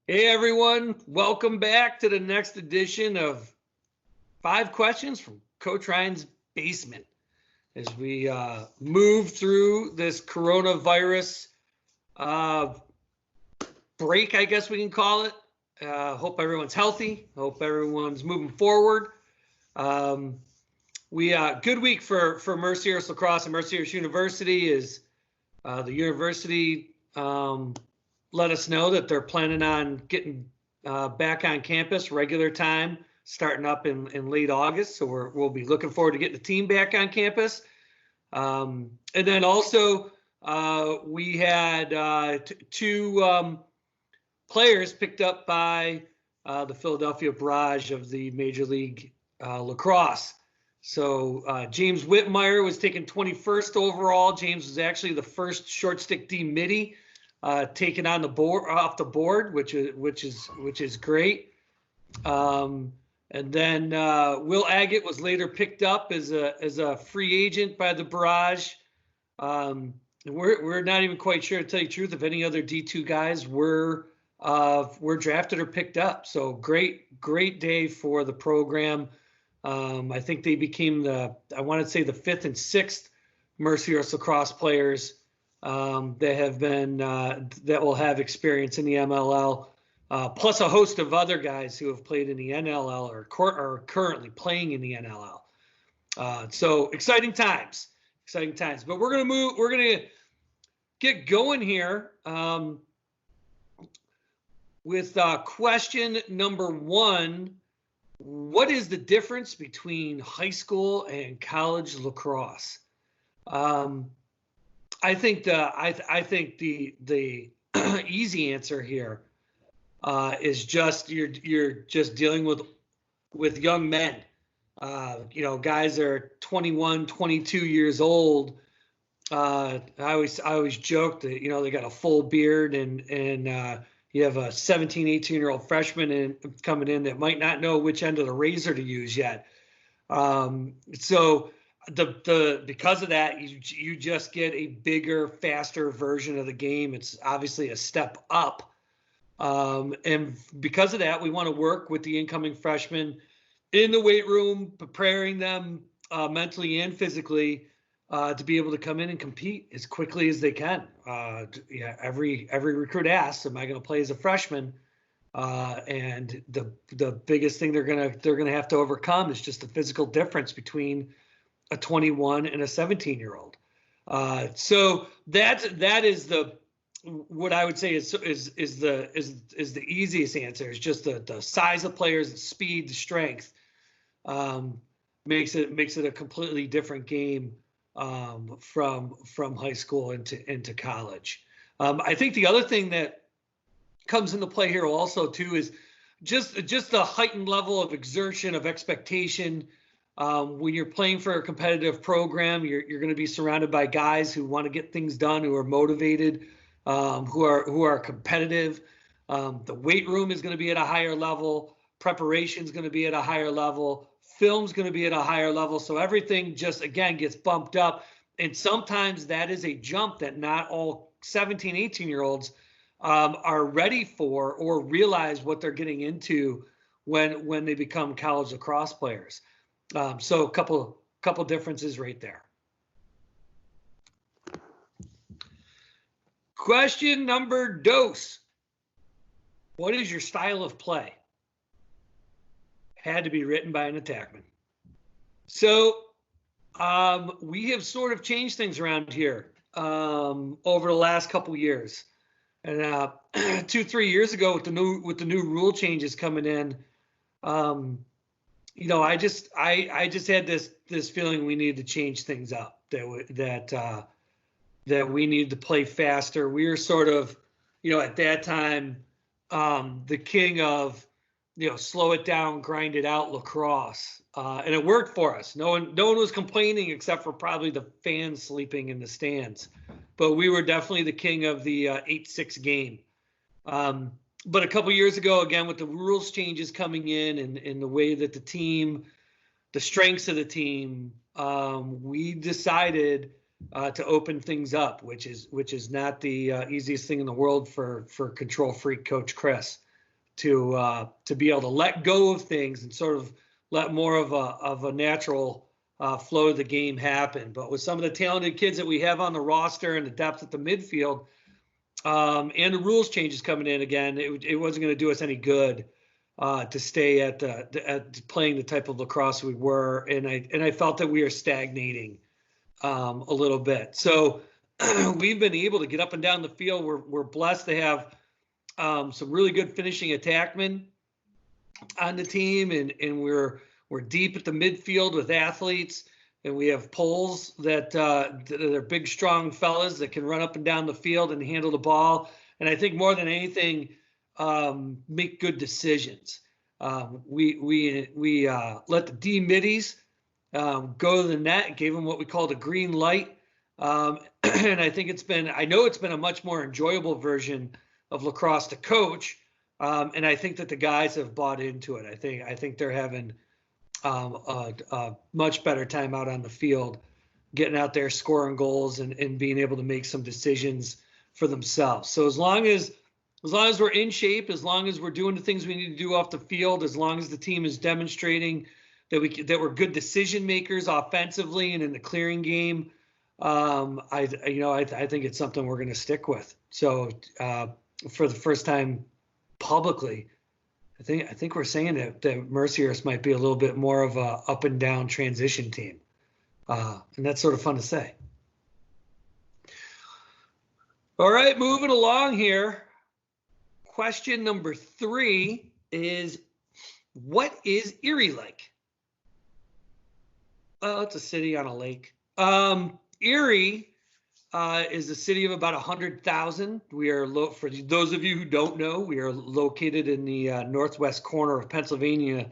Hey everyone, welcome back to the next edition of 5 Questions from Coach Ryan's Basement. As we move through this coronavirus break, I guess we can call it. Hope everyone's healthy. Hope everyone's moving forward. Good week for Mercyhurst Lacrosse and Mercyhurst University. Is the university let us know that they're planning on getting back on campus regular time, starting up in late August. So we'll be looking forward to getting the team back on campus. And then also we had two players picked up by the Philadelphia Barrage of the Major League Lacrosse. So James Whitmire was taken 21st overall. James was actually the first short stick D midi taken on the board off the board, which is great. And then Will Agate was later picked up as a free agent by the Barrage. And we're not even quite sure, to tell you the truth, if any other D2 guys were drafted or picked up. So great day for the program. I think they became I want to say the 5th and 6th Mercyhurst Lacrosse players that have been that will have experience in the MLL, plus a host of other guys who have played in the NLL or are currently playing in the NLL. So exciting times. But we're gonna get going here with question number 1. What is the difference between high school and college lacrosse? I think the easy answer here is just you're just dealing with young men. Guys are 21, 22 years old. I always joke that they got a full beard and you have a 17, 18-year-old freshman coming in that might not know which end of the razor to use yet. So because of that, you just get a bigger, faster version of the game. It's obviously a step up. And because of that, we want to work with the incoming freshmen in the weight room, preparing them mentally and physically to be able to come in and compete as quickly as they can. Every recruit asks, "Am I going to play as a freshman?" And the biggest thing they're gonna have to overcome is just the physical difference between a 21 and a 17-year-old. So that is what I would say is the easiest answer. Is just the size of players, the speed, the strength makes it a completely different game from high school into college. I think the other thing that comes into play here also too is just the heightened level of exertion, of expectation. When you're playing for a competitive program, you're going to be surrounded by guys who want to get things done, who are motivated, who are competitive. The weight room is going to be at a higher level. Preparation is going to be at a higher level. Film's going to be at a higher level. So everything just, again, gets bumped up. And sometimes that is a jump that not all 17, 18-year-olds are ready for or realize what they're getting into when they become college lacrosse players. So a couple differences right there. Question number 2. What is your style of play? Had to be written by an attackman. So we have sort of changed things around here over the last couple years. And 2-3 years ago with the new rule changes coming in, I just had this feeling we needed to change things up, that we needed to play faster. We were sort of, at that time, the king of, slow it down, grind it out lacrosse. And it worked for us. No one was complaining except for probably the fans sleeping in the stands. But we were definitely the king of the 8-6 game. But a couple years ago, again, with the rules changes coming in and the way that the strengths of the team, we decided to open things up, which is not the easiest thing in the world for control freak Coach Chris. to be able to let go of things and sort of let more of a natural flow of the game happen. But with some of the talented kids that we have on the roster and the depth at the midfield, and the rules changes coming in again, it wasn't going to do us any good to stay at playing the type of lacrosse we were, and I felt that we are stagnating a little bit. So we've been able to get up and down the field. We're blessed to have some really good finishing attackmen on the team, and we're deep at the midfield with athletes, and we have poles that are big, strong fellas that can run up and down the field and handle the ball. And I think more than anything, make good decisions. We let the D middies go to the net, gave them what we called a green light. And I think I know it's been a much more enjoyable version of lacrosse to coach. And I think that the guys have bought into it. I think they're having a much better time out on the field, getting out there, scoring goals, and being able to make some decisions for themselves. So as long as we're in shape, as long as we're doing the things we need to do off the field, as long as the team is demonstrating that we're good decision makers offensively and in the clearing game, I think it's something we're going to stick with. So for the first time publicly, I think we're saying that Mercyhurst might be a little bit more of a up and down transition team, and that's sort of fun to say. All right, moving along here. Question number 3 is, what is Erie like? Well, it's a city on a lake. Erie is a city of about 100,000. We are for those of you who don't know, we are located in the northwest corner of Pennsylvania,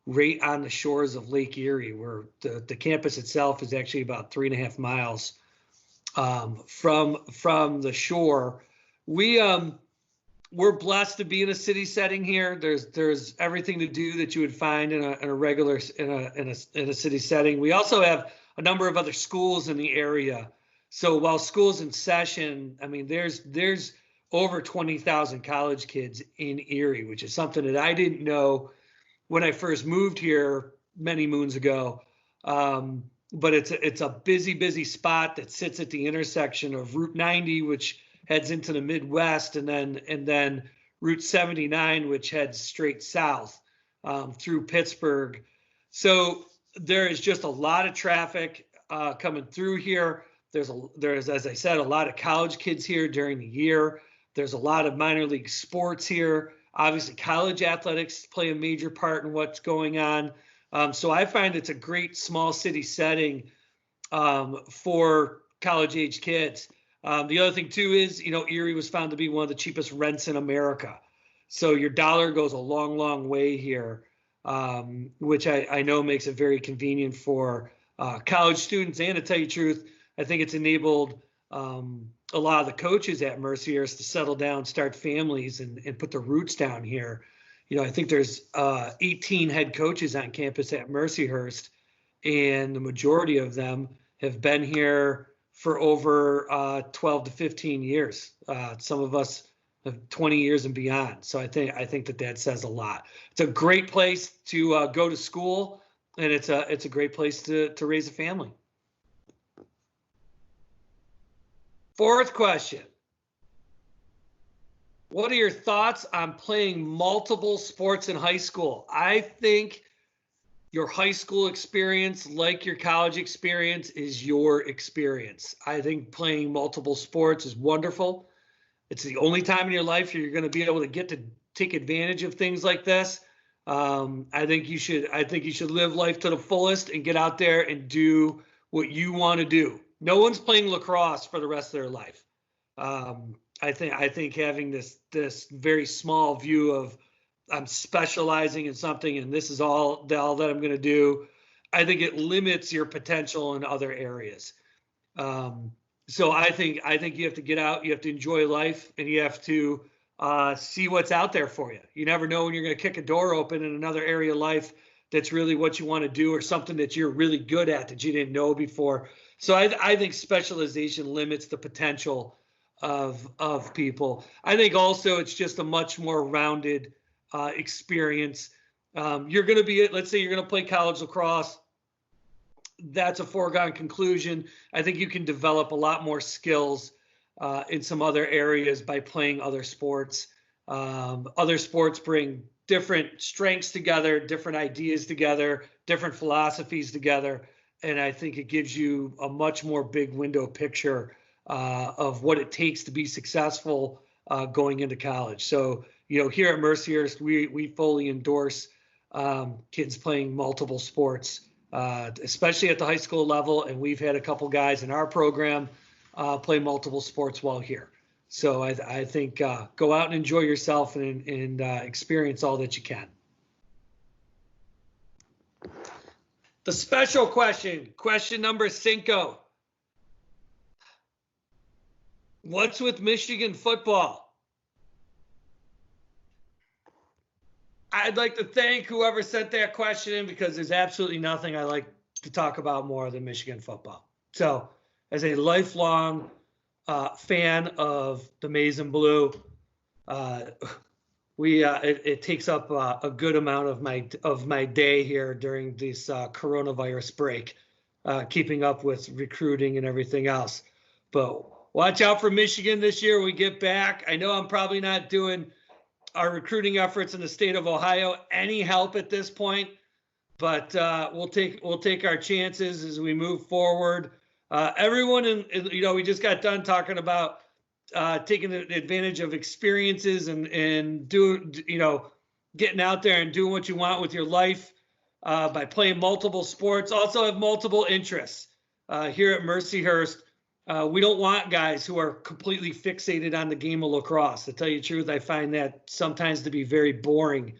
right on the shores of Lake Erie, where the campus itself is actually about 3.5 miles from the shore. We're blessed to be in a city setting here. There's everything to do that you would find in a regular in a city setting. We also have a number of other schools in the area. So while school's in session, I mean, there's over 20,000 college kids in Erie, which is something that I didn't know when I first moved here many moons ago. But it's a busy spot that sits at the intersection of Route 90, which heads into the Midwest, and then Route 79, which heads straight south through Pittsburgh. So there is just a lot of traffic coming through here. There's, as I said, a lot of college kids here during the year. There's a lot of minor league sports here. Obviously, college athletics play a major part in what's going on. So I find it's a great small city setting for college-age kids. The other thing, too, is, Erie was found to be one of the cheapest rents in America. So your dollar goes a long, long way here, which I know makes it very convenient for college students. And to tell you the truth, I think it's enabled a lot of the coaches at Mercyhurst to settle down, start families, and put their roots down here. I think there's 18 head coaches on campus at Mercyhurst, and the majority of them have been here for over 12 to 15 years. Some of us have 20 years and beyond. So I think that says a lot. It's a great place to go to school, and it's a great place to raise a family. 4th question. What are your thoughts on playing multiple sports in high school? I think your high school experience, like your college experience, is your experience. I think playing multiple sports is wonderful. It's the only time in your life you're going to be able to get to take advantage of things like this. I think you should live life to the fullest and get out there and do what you want to do. No one's playing lacrosse for the rest of their life. I think having this very small view of I'm specializing in something and this is all that I'm going to do, I think it limits your potential in other areas. So I think you have to get out, you have to enjoy life, and you have to see what's out there for you. You never know when you're going to kick a door open in another area of life that's really what you want to do, or something that you're really good at that you didn't know before. So I think specialization limits the potential of people. I think also it's just a much more rounded experience. You're going to be, let's say you're going to play college lacrosse. That's a foregone conclusion. I think you can develop a lot more skills in some other areas by playing other sports. Other sports bring different strengths together, different ideas together, different philosophies together. And I think it gives you a much more big window picture of what it takes to be successful going into college. So, here at Mercyhurst, we fully endorse kids playing multiple sports, especially at the high school level. And we've had a couple guys in our program play multiple sports while here. So I think go out and enjoy yourself and experience all that you can. The special question number 5. What's with Michigan football? I'd like to thank whoever sent that question in, because there's absolutely nothing I like to talk about more than Michigan football. So as a lifelong fan of the maize and blue, it takes up a good amount of my day here during this coronavirus break, keeping up with recruiting and everything else. But watch out for Michigan this year when we get back. I know I'm probably not doing our recruiting efforts in the state of Ohio any help at this point, but we'll take our chances as we move forward. Everyone we just got done talking about taking advantage of experiences and getting out there and doing what you want with your life by playing multiple sports. Also have multiple interests. Here at Mercyhurst, we don't want guys who are completely fixated on the game of lacrosse. To tell you the truth, I find that sometimes to be very boring.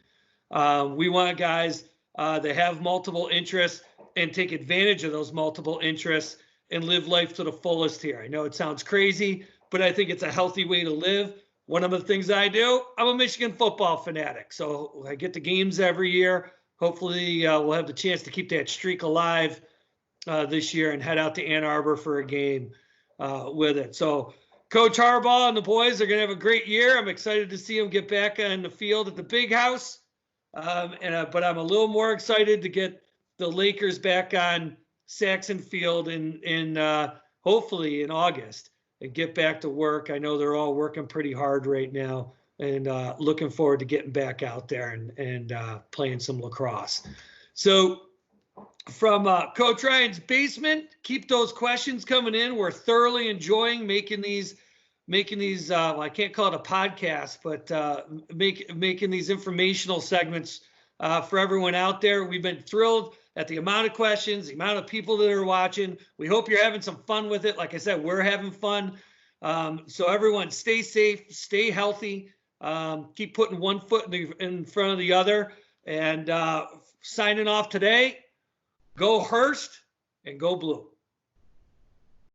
We want guys that have multiple interests and take advantage of those multiple interests and live life to the fullest here. I know it sounds crazy, but I think it's a healthy way to live. One of the things I do, I'm a Michigan football fanatic. So I get to games every year. Hopefully we'll have the chance to keep that streak alive this year and head out to Ann Arbor for a game with it. So Coach Harbaugh and the boys are going to have a great year. I'm excited to see them get back on the field at the big house. But I'm a little more excited to get the Lakers back on Saxon Field in hopefully in August and get back to work. I know they're all working pretty hard right now, and looking forward to getting back out there and playing some lacrosse. So from Coach Ryan's basement, keep those questions coming in. We're thoroughly enjoying making these well, I can't call it a podcast, but making these informational segments for everyone out there. We've been thrilled at the amount of questions, the amount of people that are watching. We hope you're having some fun with it. Like I said, we're having fun. So everyone stay safe, stay healthy, keep putting one foot in front of the other. And signing off today, go Hurst and go Blue.